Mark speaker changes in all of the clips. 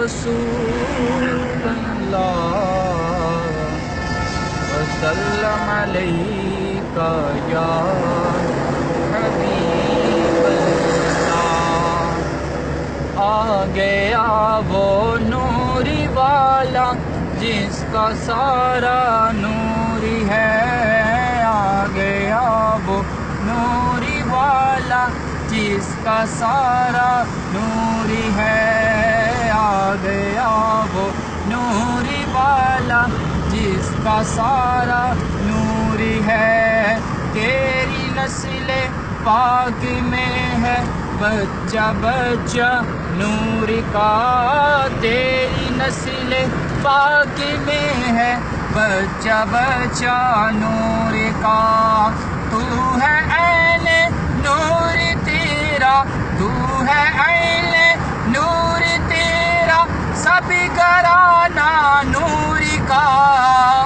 Speaker 1: رسول اللہ وسلم علیک یا حبیب اللہ۔ آ گیا وہ نوری والا جس کا سارا نوری ہے، آ گیا وہ نوری والا جس کا سارا نوری ہے، آ گیا وہ نوری والا جس کا سارا نوری ہے۔ تیری نسل پاک میں ہے بچہ بچہ نور کا، تیری نسل پاک میں ہے بچہ بچہ نور کا، تو ہے عین نور تیرا، تو ہے عین نور تیرا، سب گھرانہ نور کا،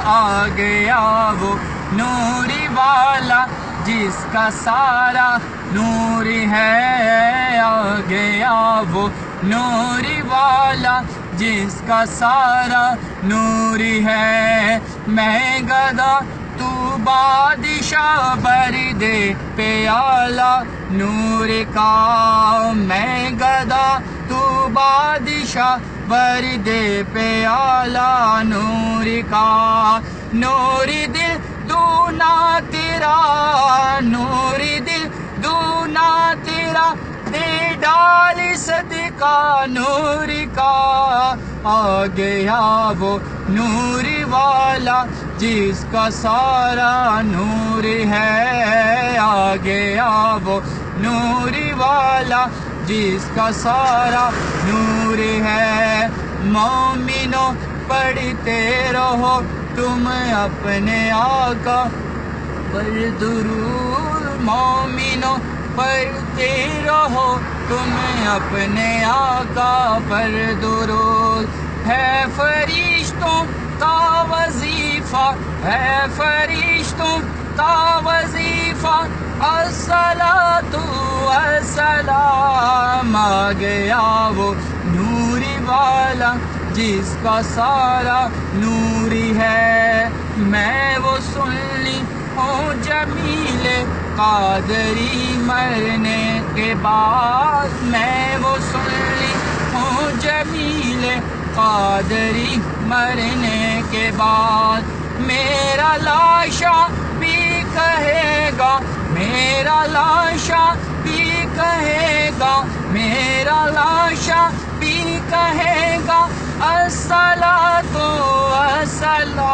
Speaker 1: آ گیا وہ نوری والا جس کا سارا نور ہے، آ گیا وہ نوری والا جس کا سارا نور ہے۔ میں گدا تو بادشاہ بھر دے پیالہ نور کا، میں گدا تو بادشاہ بھر دے پیالہ نور کا، نور دل دونا تیرا، نور دل دونا تیرا، دے ڈال صدقہ نور کا، آ گیا وہ نور والا جس کا سارا نور ہے، آ گیا وہ نور والا جس کا سارا نور ہے۔ مومنوں پڑھتے رہو تم اپنے آقا پر درود، مومنوں پڑھتے رہو تم اپنے آقا پر درود، ہے فرشتوں کا وظیفہ، ہے فرشتوں کا وظیفہ، الصلاۃ والسلام، آ گیا وہ نوری والا جس کا سارا نوری ہے۔ میں وہ سنی ہوں جمیل قادری مرنے کے بعد، میں وہ سنی ہوں جمیل قادری مرنے کے بعد، میرا لاشا بھی کہے گا، میرا لاشا بھی کہے گا، میرا لاشا بھی کہے گا، الصلاۃ والسلام۔